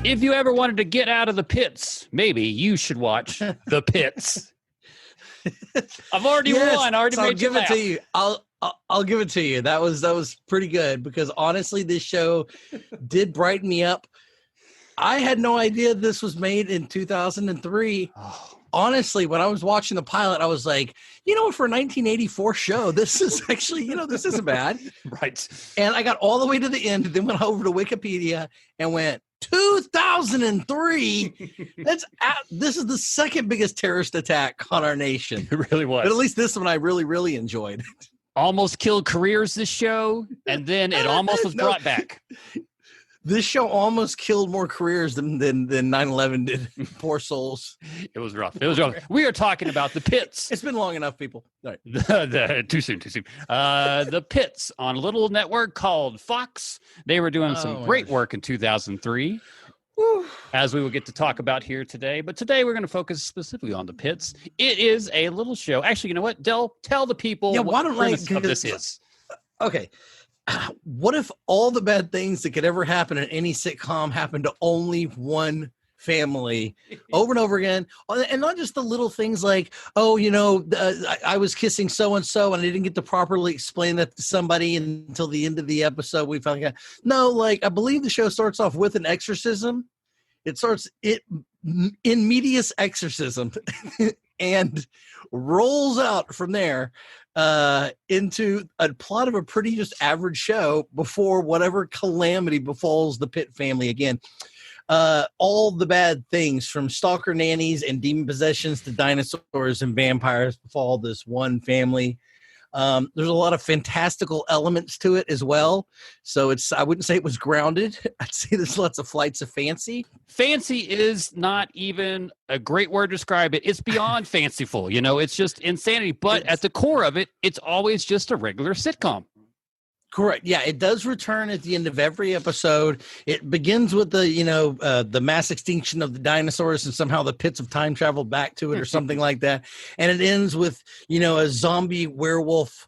If you ever wanted to get out of the pits, maybe you should watch The Pits. I've already won. I already made you laugh. I'll give it to you. I'll give it to you. That was pretty good because honestly, this show did brighten me up. I had no idea this was made in 2003. Oh. Honestly, when I was watching the pilot, I was like, for a 1984 show, this is actually, this isn't bad. Right. And I got all the way to the end, then went over to Wikipedia and went, 2003. This is the second biggest terrorist attack on our nation. It really was. But at least this one I really, really enjoyed. Almost killed careers, this show, and then it almost was brought back. This show almost killed more careers than 9/11 did. Poor souls. It was rough. We are talking about The Pits. It's been long enough, people. All right. Too soon. The Pits on a little network called Fox. They were doing some great work in 2003, as we will get to talk about here today. But today we're going to focus specifically on The Pits. It is a little show. Actually, you know what, Del? Tell the people what the premise of this is. Okay. What if all the bad things that could ever happen in any sitcom happened to only one family over and over again? And not just the little things like, I was kissing so-and-so and I didn't get to properly explain that to somebody until the end of the episode. We found out. No, I believe the show starts off with an exorcism. It starts in medias exorcism and rolls out from there into a plot of a pretty just average show before whatever calamity befalls the Pitt family again. All the bad things from stalker nannies and demon possessions to dinosaurs and vampires befall this one family. There's a lot of fantastical elements to it as well. So I wouldn't say it was grounded. I'd say there's lots of flights of fancy. Fancy is not even a great word to describe it. It's beyond fanciful. It's just insanity. But at the core of it, it's always just a regular sitcom. Correct. Yeah, it does return at the end of every episode. It begins with the mass extinction of the dinosaurs, and somehow the pits of time traveled back to it, or something like that. And it ends with a zombie werewolf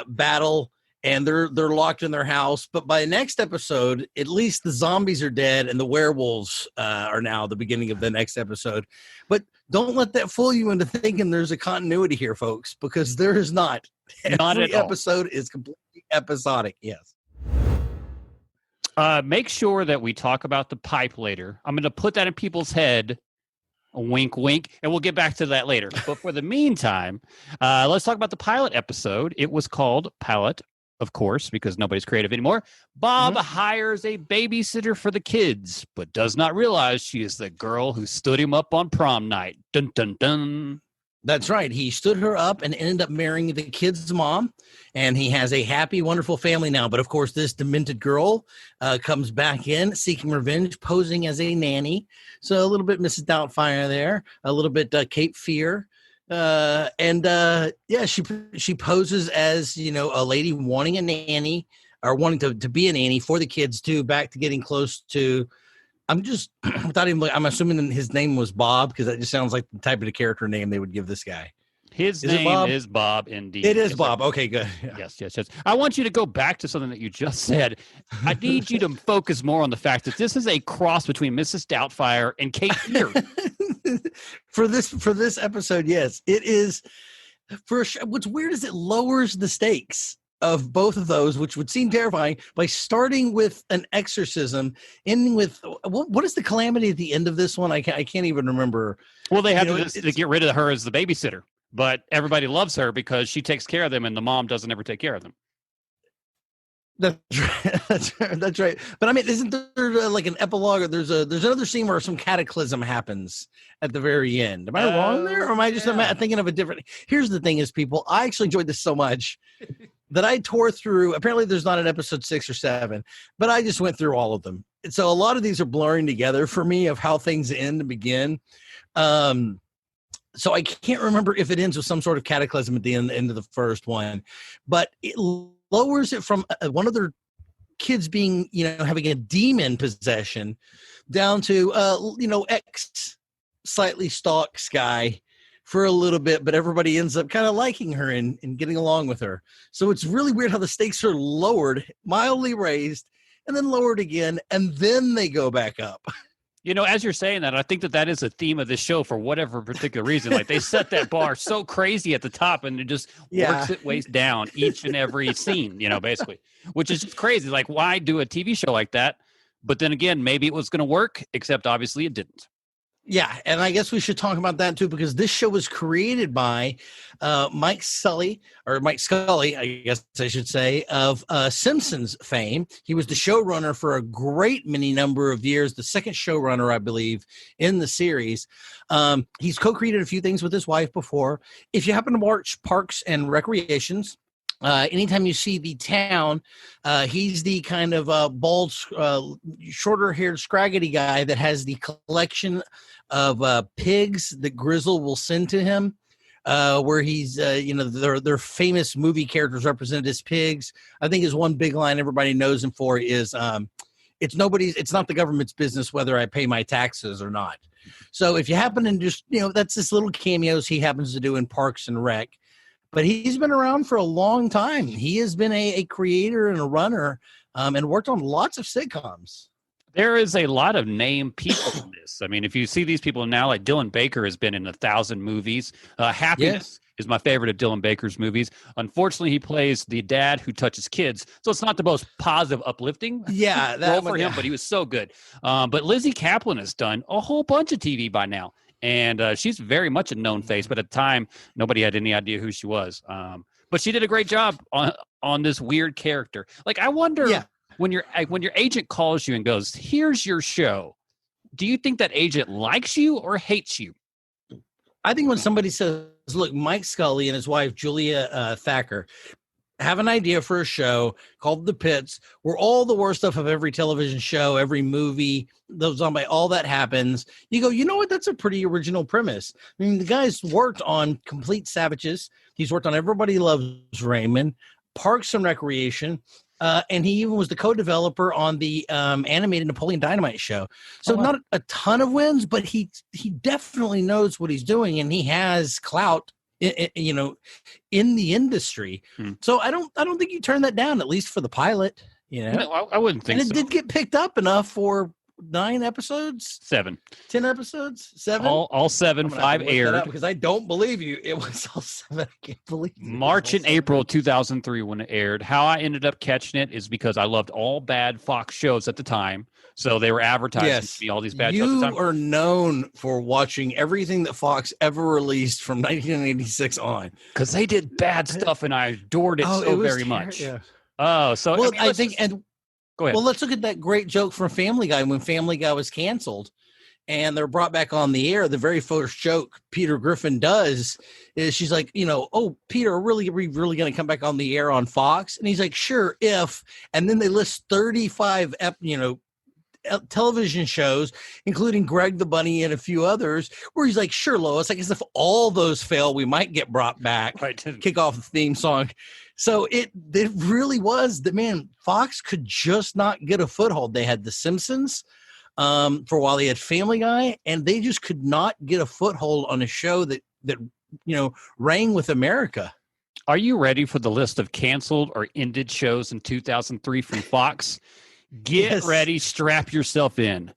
battle, and they're locked in their house. But by the next episode, at least the zombies are dead, and the werewolves are now the beginning of the next episode. But don't let that fool you into thinking there's a continuity here, folks, because there is not. Not Every at all. episode is completely episodic. Yes. Make sure that we talk about the pipe later. I'm going to put that in people's head. A wink, wink. And we'll get back to that later. But for the meantime, let's talk about the pilot episode. It was called Pilot, of course, because nobody's creative anymore. Bob hires a babysitter for the kids, but does not realize she is the girl who stood him up on prom night. Dun, dun, dun. That's right. He stood her up and ended up marrying the kid's mom, and he has a happy, wonderful family now. But of course, this demented girl comes back in seeking revenge, posing as a nanny. So a little bit Mrs. Doubtfire there, a little bit Cape Fear. She poses as, a lady wanting a nanny, or wanting to be a nanny for the kids too, back to getting close to. I'm assuming that his name was Bob, because that just sounds like the type of the character name they would give this guy. His name is Bob, indeed. It is Bob. Okay, good. Yeah. Yes. I want you to go back to something that you just said. I need you to focus more on the fact that this is a cross between Mrs. Doubtfire and Cape Fear. For this episode, yes, it is. What's weird is it lowers the stakes of both of those, which would seem terrifying, by starting with an exorcism, ending with what is the calamity at the end of this one? I can't even remember. Well, they have to get rid of her as the babysitter, but everybody loves her because she takes care of them, and the mom doesn't ever take care of them. That's right. That's right. But I mean, isn't there like an epilogue? Or there's another scene where some cataclysm happens at the very end. Am I wrong there, or am I just thinking of a different? Here's the thing: is people, I actually enjoyed this so much that I tore through. Apparently, there's not an episode 6 or 7, but I just went through all of them. And so a lot of these are blurring together for me of how things end and begin. So I can't remember if it ends with some sort of cataclysm at the end of the first one, but it lowers it from one of their kids being, having a demon possession down to, ex slightly stalks guy for a little bit, but everybody ends up kind of liking her and getting along with her. So it's really weird how the stakes are lowered, mildly raised, and then lowered again, and then they go back up. You know, as you're saying that, I think that is a theme of this show for whatever particular reason. Like they set that bar so crazy at the top and it just works its way down each and every scene, you know, basically, which is just crazy. Like, why do a TV show like that? But then again, maybe it was going to work, except obviously it didn't. Yeah, and I guess we should talk about that too, because this show was created by Mike Scully, I guess I should say, of Simpsons fame. He was the showrunner for a great many number of years, the second showrunner, I believe, in the series. He's co-created a few things with his wife before. If you happen to watch Parks and Recreations, anytime you see the town, he's the kind of bald, shorter-haired, scraggly guy that has the collection of pigs that Grizzle will send to him, where he's, their famous movie characters represented as pigs. I think his one big line everybody knows him for is, it's not the government's business whether I pay my taxes or not. So if you happen to just, that's this little cameos he happens to do in Parks and Rec. But he's been around for a long time. He has been a creator and a runner, and worked on lots of sitcoms. There is a lot of named people in this. I mean, if you see these people now, like Dylan Baker has been in 1,000 movies. Happiness is my favorite of Dylan Baker's movies. Unfortunately, he plays the dad who touches kids, so it's not the most positive, uplifting role for him, but he was so good. But Lizzie Kaplan has done a whole bunch of TV by now. And she's very much a known face, but at the time, nobody had any idea who she was. But she did a great job on this weird character. Like, I wonder when your agent calls you and goes, "Here's your show," do you think that agent likes you or hates you? I think when somebody says, "Look, Mike Scully and his wife Julie Thacker have an idea for a show called The Pits, where all the worst stuff of every television show, every movie, those on by all that happens," you go, you know what? That's a pretty original premise. I mean, the guy's worked on Complete Savages. He's worked on Everybody Loves Raymond, Parks and Recreation, and he even was the co-developer on the animated Napoleon Dynamite show. So not a ton of wins, but he definitely knows what he's doing, and he has clout in the industry. So I don't think you turn that down, at least for the pilot. No, I wouldn't think so. And it did get picked up enough for 9 episodes, 7, 10 episodes, 7. All 7, 5 aired because I don't believe you. It was all 7. I can't believe it. March and April 2003 when it aired. How I ended up catching it is because I loved all bad Fox shows at the time. So they were advertising to me all these bad shows. You are known for watching everything that Fox ever released from 1986 on. Because they did bad stuff, and I adored it very much. Yeah. Oh, so well, I think go ahead. Well, let's look at that great joke from Family Guy when Family Guy was canceled, and they're brought back on the air. The very first joke Peter Griffin does is she's like, "Oh, Peter, are we really going to come back on the air on Fox?" And he's like, "Sure, if." And then they list 35, television shows, including Greg the Bunny and a few others, where he's like, "Sure, Lois, I guess if all those fail, we might get brought back." Right. Kick off the theme song. So it really was Fox could just not get a foothold. They had The Simpsons for a while. They had Family Guy, and they just could not get a foothold on a show that rang with America. Are you ready for the list of canceled or ended shows in 2003 from Fox? Get ready, strap yourself in.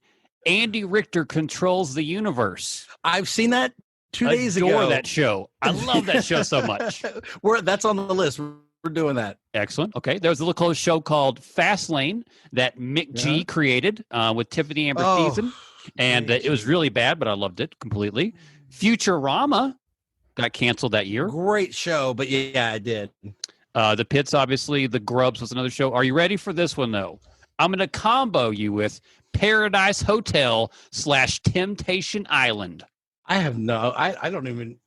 Andy Richter Controls the Universe. I've seen that 2 days ago. Adore that show. I love that show so much. That's on the list. We're doing that. Excellent. Okay. There was a little show called Fastlane that Mick G created with Tiffany Amber Thiessen. And it was really bad, but I loved it completely. Futurama got canceled that year. Great show, but yeah, I did. The Pits, obviously. The Grubs was another show. Are you ready for this one, though? I'm going to combo you with Paradise Hotel / Temptation Island. I have I don't even,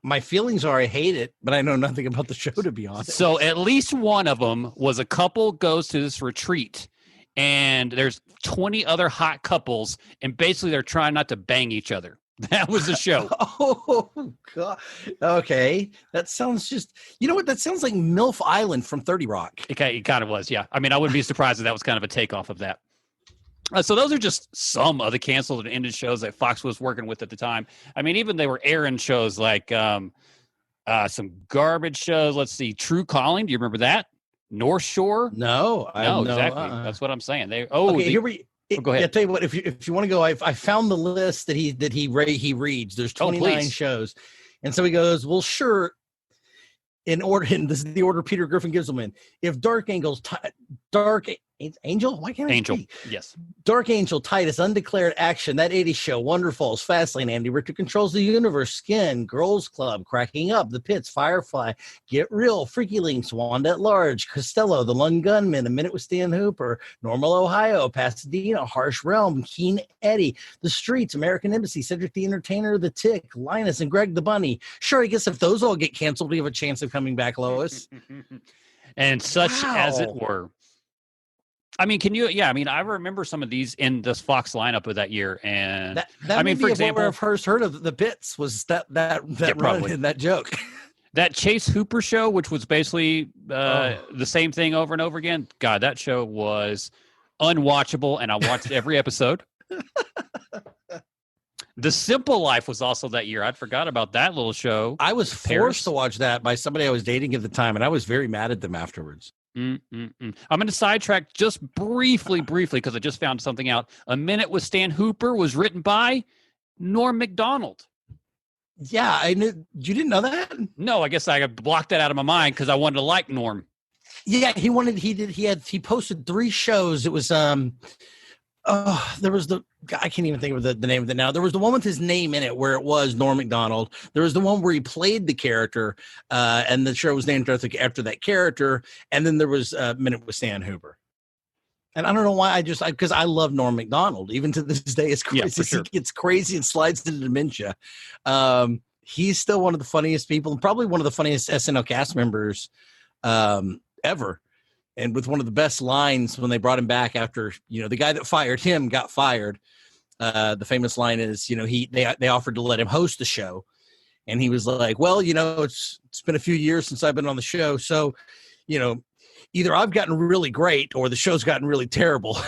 my feelings are I hate it, but I know nothing about the show, to be honest. So at least one of them was a couple goes to this retreat, and there's 20 other hot couples, and basically they're trying not to bang each other. That was the show. Oh, God. Okay. That sounds that sounds like MILF Island from 30 Rock. It kind of was, yeah. I wouldn't be surprised if that was kind of a takeoff of that. So those are just some of the canceled and ended shows that Fox was working with at the time. Even they were airing shows like some garbage shows. Let's see, True Calling. Do you remember that? North Shore? No, exactly. That's what I'm saying. Okay, Go ahead. I tell you what, if you want to go, I found the list that he reads. There's 29 shows, and so he goes, well, sure. In order, and this is the order Peter Griffin gives them in. If Dark Angel, why can't I speak? Yes. Dark Angel, Titus, Undeclared Action, That 80s Show, Wonder Falls, Fastlane, Andy Richter Controls the Universe, Skin, Girls Club, Cracking Up, The Pits, Firefly, Get Real, Freaky Links, Wanda at Large, Costello, The Lone Gunman, A Minute with Stan Hooper, Normal, Ohio, Pasadena, Harsh Realm, Keen Eddie, The Streets, American Embassy, Cedric the Entertainer, The Tick, Linus, and Greg the Bunny. Sure, I guess if those all get canceled, we have a chance of coming back, Lois. And such as it were. I mean, I remember some of these in this Fox lineup of that year. And that I mean, for example, where I first heard of the Pits was that run and that joke. That Chase Hooper show, which was basically the same thing over and over again. God, that show was unwatchable, and I watched every episode. The Simple Life was also that year. I'd forgot about that little show. I was forced to watch that by somebody I was dating at the time, and I was very mad at them afterwards. I'm going to sidetrack just briefly, because I just found something out. A Minute with Stan Hooper was written by Norm Macdonald. Yeah, I knew. You didn't know that? No, I guess I blocked that out of my mind because I wanted to like Norm. Yeah, he posted 3 shows. It was there was I can't even think of the name of it now. There was the one with his name in it where it was Norm Macdonald. There was the one where he played the character, and the show was named after that character. And then there was a Minute with Stan Hooper. And I don't know why because I love Norm Macdonald. Even to this day, it's crazy. Yeah, sure. He gets crazy and slides into dementia. He's still one of the funniest people, and probably one of the funniest SNL cast members ever. And with one of the best lines when they brought him back after, the guy that fired him got fired. The famous line is, they offered to let him host the show. And he was like, well, it's been a few years since I've been on the show. So, either I've gotten really great or the show's gotten really terrible.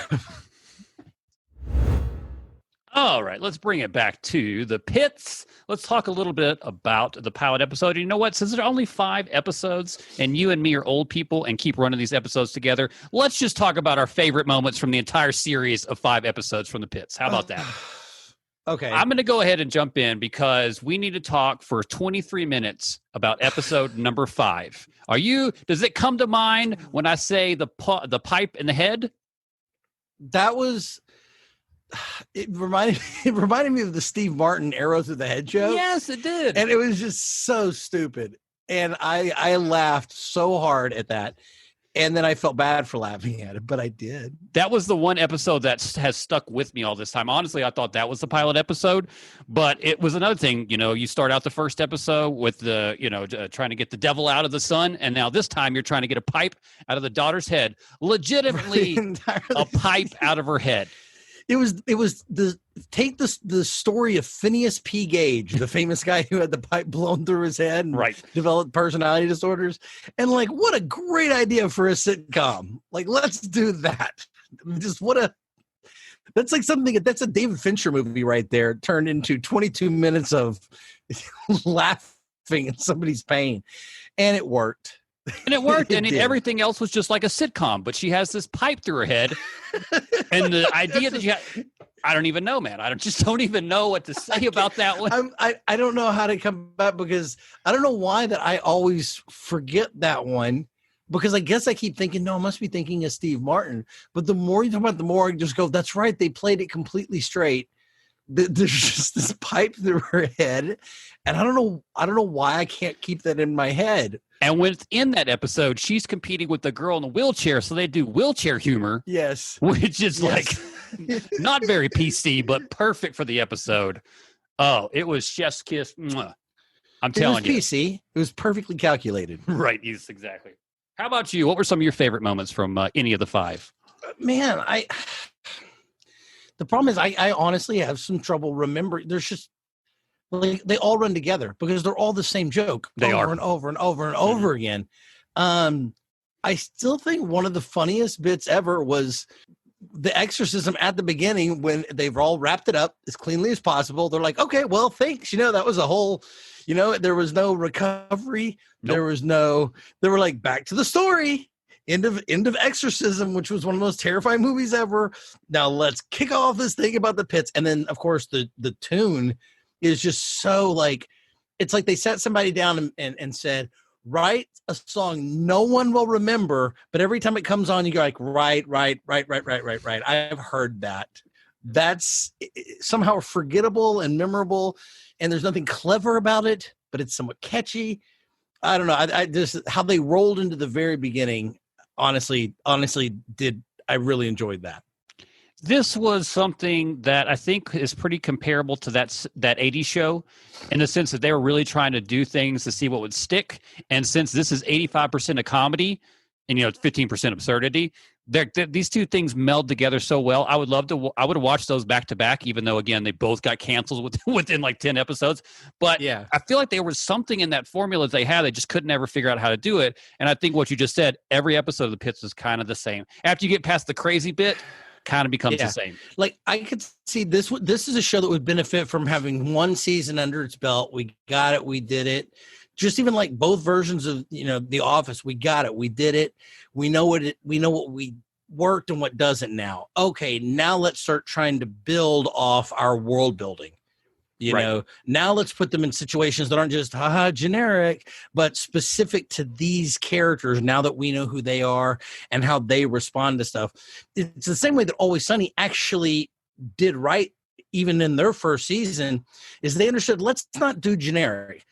All right, let's bring it back to the Pits. Let's talk a little bit about the pilot episode. You know what? Since there are only 5 episodes and you and me are old people and keep running these episodes together, let's just talk about our favorite moments from the entire series of 5 episodes from the Pits. How about that? Okay. I'm going to go ahead and jump in because we need to talk for 23 minutes about episode number 5. Does it come to mind when I say the pipe in the head? That was... It reminded me of the Steve Martin arrow through the head joke. Yes, it did. And it was just so stupid. And I laughed so hard at that. And then I felt bad for laughing at it, but I did. That was the one episode that has stuck with me all this time. Honestly, I thought that was the pilot episode, but it was another thing. You start out the first episode with trying to get the devil out of the son. And now this time you're trying to get a pipe out of the daughter's head, legitimately a pipe out of her head. It was the story of Phineas P. Gage, the famous guy who had the pipe blown through his head and developed personality disorders. And what a great idea for a sitcom. Let's do that. That's that's a David Fincher movie right there, turned into 22 minutes of laughing at somebody's pain. And it worked. And it worked, and everything else was just like a sitcom, but she has this pipe through her head. And the idea that I don't even know, man. I don't even know what to say about that one. I don't know how to come back because I don't know why that I always forget that one because I guess I keep thinking, no, I must be thinking of Steve Martin. But the more you talk about it, the more I just go, that's right. They played it completely straight. There's just this pipe through her head. And I don't know why I can't keep that in my head. And within that episode, she's competing with the girl in the wheelchair. So they do wheelchair humor. Yes. Which is not very PC, but perfect for the episode. Oh, it was chef's kiss. Mwah. I'm telling you. It was PC. It was perfectly calculated. Right. Yes, exactly. How about you? What were some of your favorite moments from any of the 5? Man, the problem is I honestly have some trouble remembering. There's just they all run together because they're all the same joke over and over and over and over again. I still think one of the funniest bits ever was the exorcism at the beginning when they've all wrapped it up as cleanly as possible. They're like, okay, well, thanks. That was a whole, there was no recovery. Nope. They were like, back to the story. End of Exorcism, which was one of the most terrifying movies ever. Now let's kick off this thing about the pits. And then, of course, the tune is just so like, it's like they sat somebody down and said, write a song no one will remember, but every time it comes on, you go like, right. I've heard that. That's somehow forgettable and memorable, and there's nothing clever about it, but it's somewhat catchy. I don't know. I just how they rolled into the very beginning. Honestly, I really enjoyed that. This was something that I think is pretty comparable to that 80s show in the sense that they were really trying to do things to see what would stick. And since this is 85% a comedy and, 15% absurdity, these two things meld together so well. I would have watched those back to back, even though, again, they both got canceled within like 10 episodes. But yeah, I feel like there was something in that formula that they had. They just couldn't ever figure out how to do it. And I think what you just said, every episode of The Pits is kind of the same. After you get past the crazy bit, kind of becomes the same. Like I could see this is a show that would benefit from having one season under its belt. We got it. We did it. Just even like both versions of, The Office, we got it. We did it. We know what we worked and what doesn't now. Okay. Now let's start trying to build off our world building. Now let's put them in situations that aren't just generic, but specific to these characters now that we know who they are and how they respond to stuff. It's the same way that Always Sunny actually did right, even in their first season, is they understood, let's not do generic.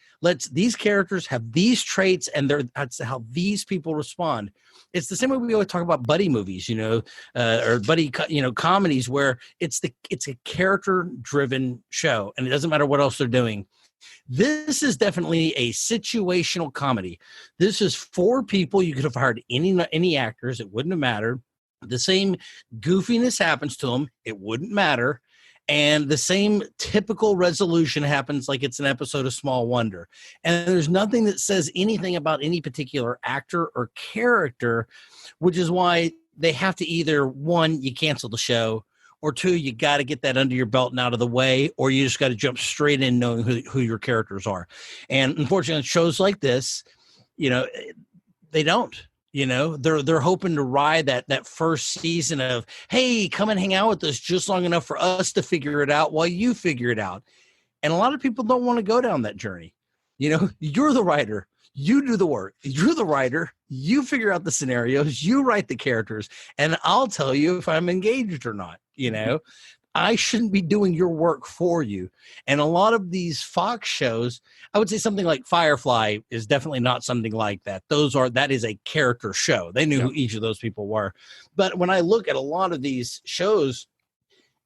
These characters have these traits, and that's how these people respond. It's the same way we always talk about buddy movies, or buddy, comedies, where it's a character-driven show, and it doesn't matter what else they're doing. This is definitely a situational comedy. This is 4 people. You could have hired any actors; it wouldn't have mattered. The same goofiness happens to them; it wouldn't matter. And the same typical resolution happens like it's an episode of Small Wonder. And there's nothing that says anything about any particular actor or character, which is why they have to either, 1, you cancel the show, or 2, you got to get that under your belt and out of the way, or you just got to jump straight in knowing who your characters are. And unfortunately, shows like this, they don't. They're hoping to ride that first season of, hey, come and hang out with us just long enough for us to figure it out while you figure it out. And a lot of people don't want to go down that journey. You're the writer. You do the work. You're the writer. You figure out the scenarios. You write the characters. And I'll tell you if I'm engaged or not. I shouldn't be doing your work for you. And a lot of these Fox shows, I would say something like Firefly is definitely not something like that. That is a character show. They knew who each of those people were. But when I look at a lot of these shows,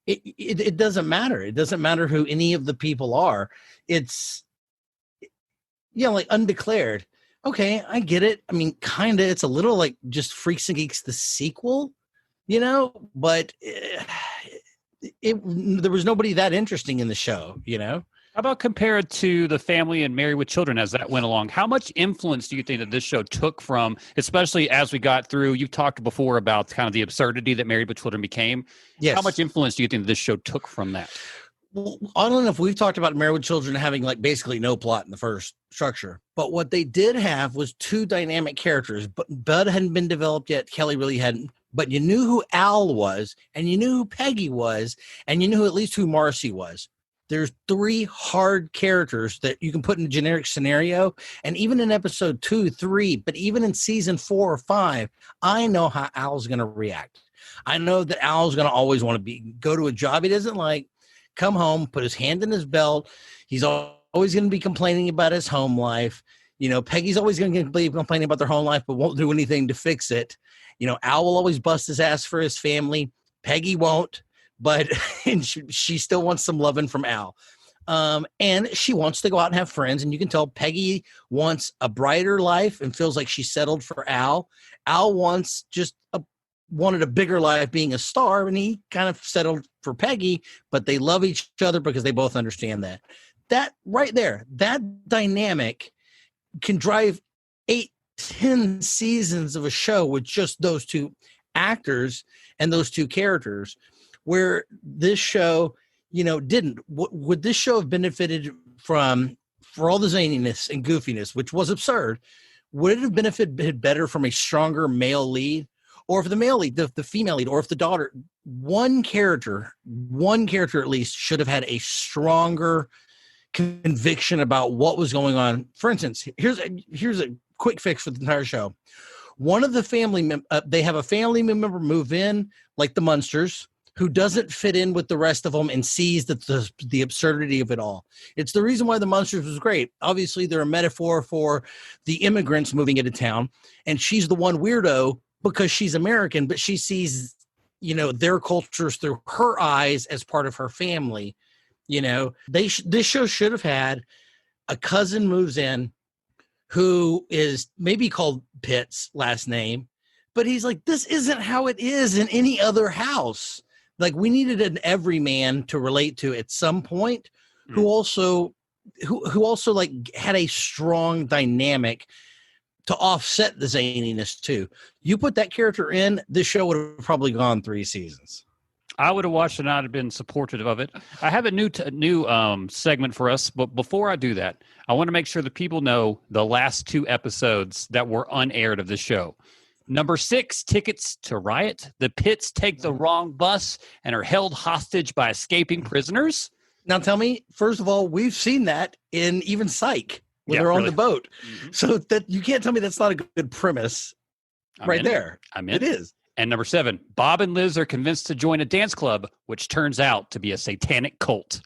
it doesn't matter. It doesn't matter who any of the people are. It's, like Undeclared. Okay, I get it. I mean, kind of, it's a little like just Freaks and Geeks, the sequel, but there was nobody that interesting in the show, How about compared to The Family and Married with Children as that went along? How much influence do you think that this show took from, especially as we got through, you've talked before about kind of the absurdity that Married with Children became. Yes. How much influence do you think that this show took from that? Well, oddly enough, we've talked about Married with Children having like basically no plot in the first structure. But what they did have was 2 dynamic characters. But Bud hadn't been developed yet. Kelly really hadn't. But you knew who Al was, and you knew who Peggy was, and you knew at least who Marcy was. There's 3 hard characters that you can put in a generic scenario. And even in episode 2, 3, but even in season 4 or 5, I know how Al's going to react. I know that Al's going to always want to go to a job he doesn't like, come home, put his hand in his belt. He's always going to be complaining about his home life. Peggy's always going to be complaining about their home life, but won't do anything to fix it. Al will always bust his ass for his family. Peggy won't, but and she still wants some loving from Al. And she wants to go out and have friends. And you can tell Peggy wants a brighter life and feels like she's settled for Al. Al wants wanted a bigger life being a star, and he kind of settled for Peggy, but they love each other because they both understand that. That right there, that dynamic can drive 8-10 seasons of a show with just those 2 actors and those 2 characters, where this show, didn't. Would this show have benefited from, for all the zaniness and goofiness, which was absurd, would it have benefited better from a stronger male lead? Or if the male lead, the female lead, or if the daughter, one character at least should have had a stronger conviction about what was going on. For instance, here's a quick fix for the entire show. One of the they have a family member move in, like the Munsters, who doesn't fit in with the rest of them and sees the absurdity of it all. It's the reason why the Munsters was great. Obviously, they're a metaphor for the immigrants moving into town, and she's the one weirdo because she's American, but she sees, their cultures through her eyes as part of her family. This show should have had a cousin moves in who is maybe called Pitt's last name, but he's like, this isn't how it is in any other house. Like, we needed an everyman to relate to at some point, who also like had a strong dynamic to offset the zaniness too. You put that character in, this show would have probably gone 3 seasons. I would have watched and I'd have been supportive of it. I have a new segment for us, but before I do that, I want to make sure that people know the last 2 episodes that were unaired of the show. Number 6, Tickets to Riot. The Pitts take the wrong bus and are held hostage by escaping prisoners. Now tell me, first of all, we've seen that in even Psych when they're on the boat. Mm-hmm. So that you can't tell me that's not a good premise there. It is. And number 7, Bob and Liz are convinced to join a dance club, which turns out to be a satanic cult.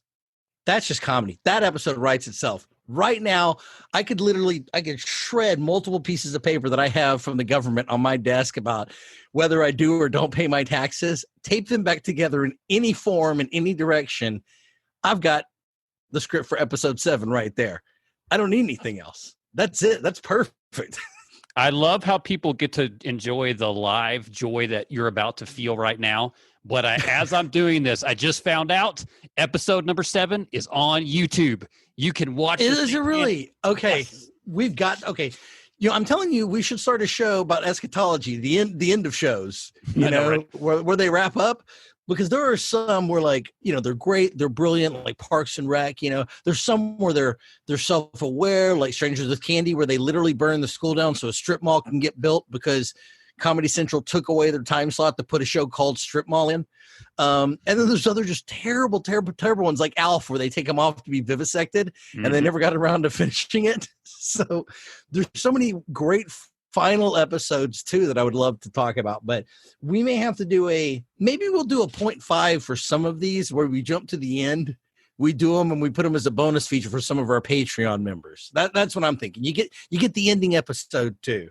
That's just comedy. That episode writes itself. Right now, I could shred multiple pieces of paper that I have from the government on my desk about whether I do or don't pay my taxes, tape them back together in any form, in any direction. I've got the script for episode 7 right there. I don't need anything else. That's it. That's perfect. I love how people get to enjoy the live joy that you're about to feel right now. But as I'm doing this, I just found out episode number 7 is on YouTube. You can watch it. Is it really? Okay. Yes. We've got, okay. I'm telling you, we should start a show about eschatology, the end of shows, right? where they wrap up. Because there are some where, like, they're great, they're brilliant, like Parks and Rec. There's some where they're self-aware, like Strangers with Candy, where they literally burn the school down so a strip mall can get built because Comedy Central took away their time slot to put a show called Strip Mall in. And then there's other just terrible, terrible, terrible ones like Alf, where they take them off to be vivisected, and they never got around to finishing it. So there's so many great final episodes too that I would love to talk about, but we may have to do maybe we'll do a 0.5 for some of these where we jump to the end, we do them and we put them as a bonus feature for some of our Patreon members. That's what I'm thinking. You get the ending episode too.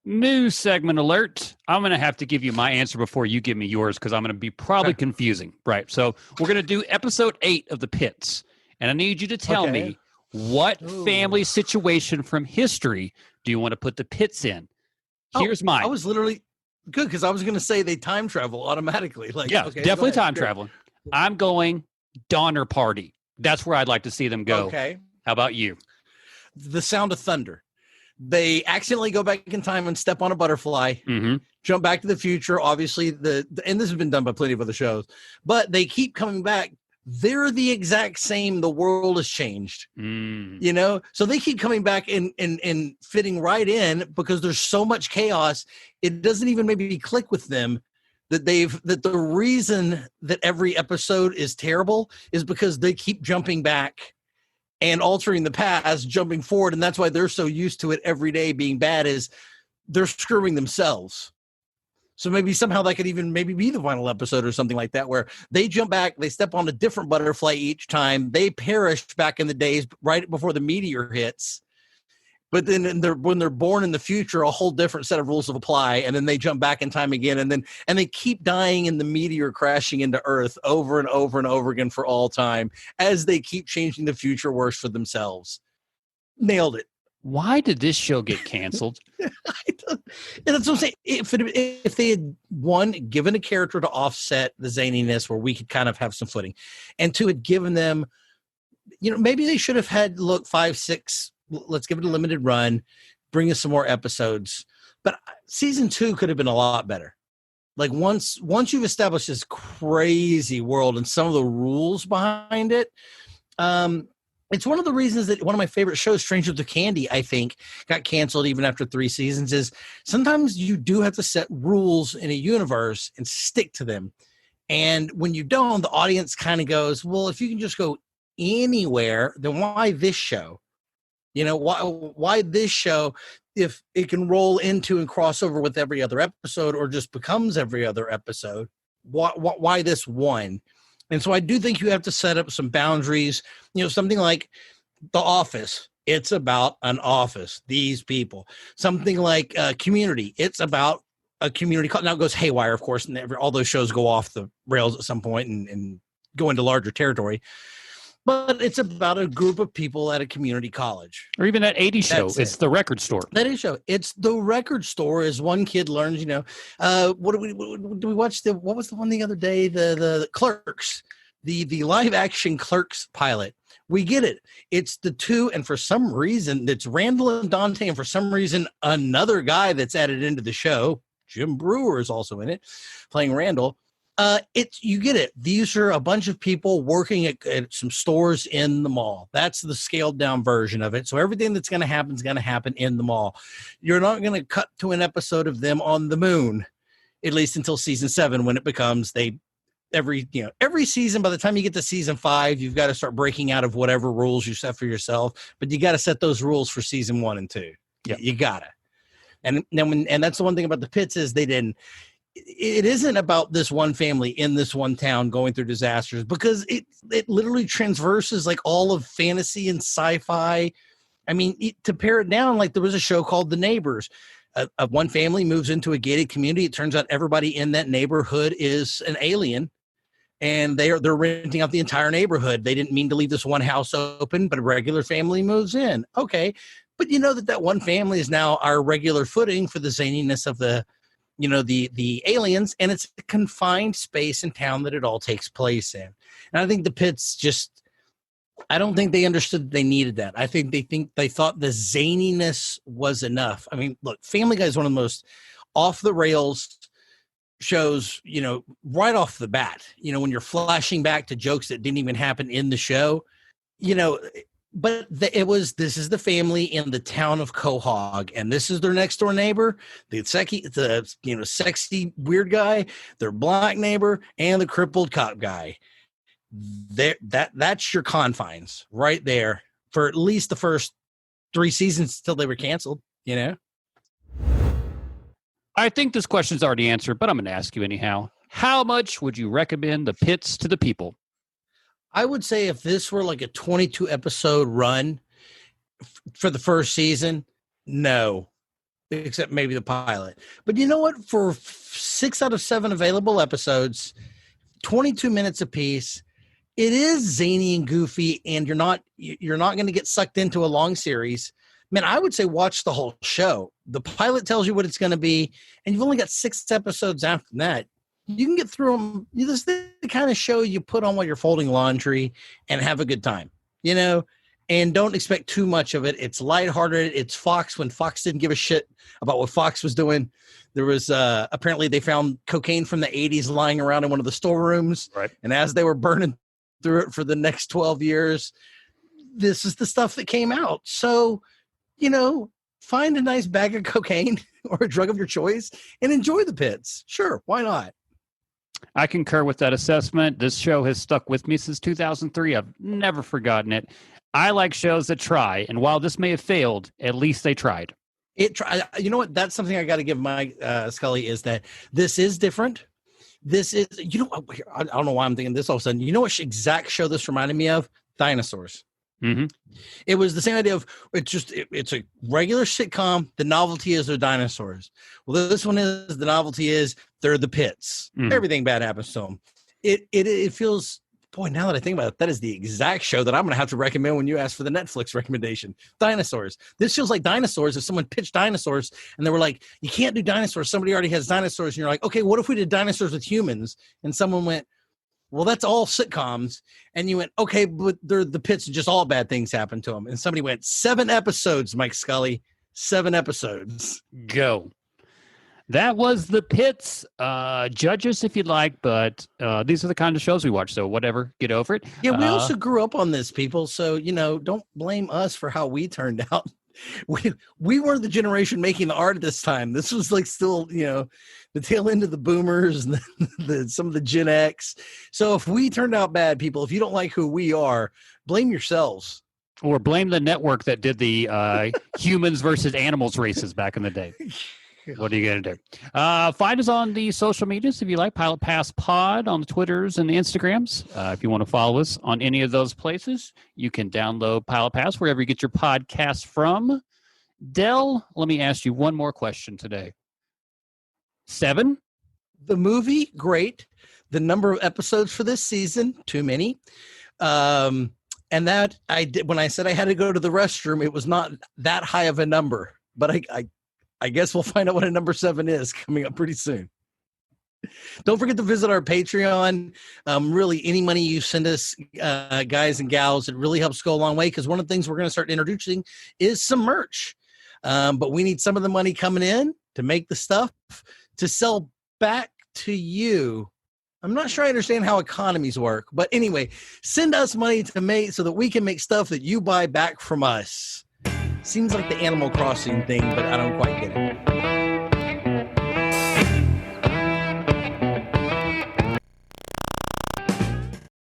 New segment alert. I'm going to have to give you my answer before you give me yours because I'm going to be probably confusing. Right. So we're going to do episode 8 of The Pitts, and I need you to tell me what family situation from history do you want to put the Pitts in? Here's mine. I was literally good because I was going to say they time travel automatically. Like, definitely time traveling. I'm going Donner Party. That's where I'd like to see them go. Okay. How about you? The Sound of Thunder. They accidentally go back in time and step on a butterfly, jump back to the future. Obviously, and this has been done by plenty of other shows, but they keep coming back. They're the exact same. The world has changed, so they keep coming back and fitting right in because there's so much chaos. It doesn't even maybe click with them that the reason that every episode is terrible is because they keep jumping back and altering the past, jumping forward. And that's why they're so used to it every day being bad, is they're screwing themselves. So maybe somehow that could even maybe be the final episode or something like that, where they jump back, they step on a different butterfly each time. They perished back in the days right before the meteor hits. But then when they're born in the future, a whole different set of rules apply. And then they jump back in time again. And they keep dying in the meteor crashing into Earth over and over and over again for all time as they keep changing the future worse for themselves. Nailed it. Why did this show get canceled? And that's what I'm saying. If they had, one, given a character to offset the zaniness where we could kind of have some footing, and two, had given them, maybe they should have had, 5, 6, let's give it a limited run, bring us some more episodes. But season 2 could have been a lot better. Like once you've established this crazy world and some of the rules behind it, It's one of the reasons that one of my favorite shows, Stranger to Candy, I think, got canceled even after 3 seasons, is sometimes you do have to set rules in a universe and stick to them. And when you don't, the audience kind of goes, well, if you can just go anywhere, then why this show? You know, why this show if it can roll into and cross over with every other episode or just becomes every other episode? Why this one? And so I do think you have to set up some boundaries, you know, something like The Office. It's about an office, these people. Something like Community. It's about a community. Now it goes haywire, of course, and all those shows go off the rails at some point and go into larger territory. But it's about a group of people at a community college. Or even that 80s show. It's The Record Store. That is show. It's The Record Store. As one kid learns, you know, what we watch? What was the one the other day? The Clerks, the live action Clerks pilot. We get it. It's the two, and for some reason, it's Randall and Dante, and for some reason, another guy that's added into the show, Jim Brewer, is also in it, playing Randall. You get it. These are a bunch of people working at some stores in the mall. That's the scaled down version of it. So everything that's going to happen is going to happen in the mall. You're not going to cut to an episode of them on the moon, at least until season 7, when it becomes every season. By the time you get to season 5, you've got to start breaking out of whatever rules you set for yourself. But you got to set those rules for season 1 and 2. Yep. You gotta. And that's the one thing about the Pits is they didn't. It isn't about this one family in this one town going through disasters, because it literally transverses like all of fantasy and sci-fi. I mean, to pare it down, like there was a show called The Neighbors. One family moves into a gated community. It turns out everybody in that neighborhood is an alien, and they're renting out the entire neighborhood. They didn't mean to leave this one house open, but a regular family moves in. Okay, but you know that one family is now our regular footing for the zaniness of the aliens, and it's a confined space in town that it all takes place in. And I think the Pits I don't think they understood that they needed that. I think they thought the zaniness was enough. I mean, look, Family Guy is one of the most off the rails shows, you know, right off the bat, you know, when you're flashing back to jokes that didn't even happen in the show, you know. But this is the family in the town of Quahog, and this is their next door neighbor, the sexy weird guy, their black neighbor, and the crippled cop guy. That's your confines right there for at least the first 3 seasons till they were canceled, you know? I think this question's already answered, but I'm going to ask you anyhow. How much would you recommend the Pits to the people? I would say if this were like a 22 episode run for the first season, no, except maybe the pilot. But you know what? For 6 out of 7 available episodes, 22 minutes apiece, it is zany and goofy, and you're not going to get sucked into a long series. Man, I would say watch the whole show. The pilot tells you what it's going to be, and you've only got 6 episodes after that. You can get through them. This is the kind of show you put on while you're folding laundry and have a good time, you know, and don't expect too much of it. It's lighthearted. It's Fox when Fox didn't give a shit about what Fox was doing. There was apparently they found cocaine from the 80s lying around in one of the storerooms. Right. And as they were burning through it for the next 12 years, this is the stuff that came out. So, you know, find a nice bag of cocaine or a drug of your choice and enjoy the Pits. Sure. Why not? I concur with that assessment. This show has stuck with me since 2003. I've never forgotten it. I like shows that try, and while this may have failed, at least they tried. You know what? That's something I got to give Mike Scully is that this is different. This is, you know, I don't know why I'm thinking this all of a sudden. You know what exact show this reminded me of? Dinosaurs. Mm-hmm. It was the same idea of it's a regular sitcom. The novelty is they're dinosaurs. Well, this one is the novelty is they're the Pits. Mm-hmm. Everything bad happens to them. It feels, boy, now that I think about it, that is the exact show that I'm going to have to recommend when you ask for the Netflix recommendation. Dinosaurs. This feels like Dinosaurs. If someone pitched Dinosaurs and they were like, you can't do dinosaurs. Somebody already has dinosaurs. And you're like, okay, what if we did dinosaurs with humans? And someone went, well, that's all sitcoms. And you went, okay, but they're the Pits and just all bad things happen to them. And somebody went, 7 episodes, Mike Scully, 7 episodes. Go. That was The Pits. Judge us if you'd like, but these are the kind of shows we watch. So whatever, get over it. Yeah, we also grew up on this, people. So, don't blame us for how we turned out. We weren't the generation making the art at this time. This was like still, the tail end of the boomers and some of the Gen X. So if we turned out bad, people, if you don't like who we are, blame yourselves. Or blame the network that did the humans versus animals races back in the day. What are you going to do? Find us on the social medias if you like. Pilot Pass Pod on the Twitters and the Instagrams. If you want to follow us on any of those places, you can download Pilot Pass wherever you get your podcasts from. Del, let me ask you one more question today. 7? The movie, great. The number of episodes for this season, too many. And that I did when I said I had to go to the restroom, it was not that high of a number. But I guess we'll find out what a number 7 is coming up pretty soon. Don't forget to visit our Patreon. Really, any money you send us, guys and gals, it really helps go a long way, because one of the things we're going to start introducing is some merch. But we need some of the money coming in to make the stuff to sell back to you. I'm not sure I understand how economies work, but anyway, send us money to make so that we can make stuff that you buy back from us. Seems like the Animal Crossing thing, but I don't quite get it.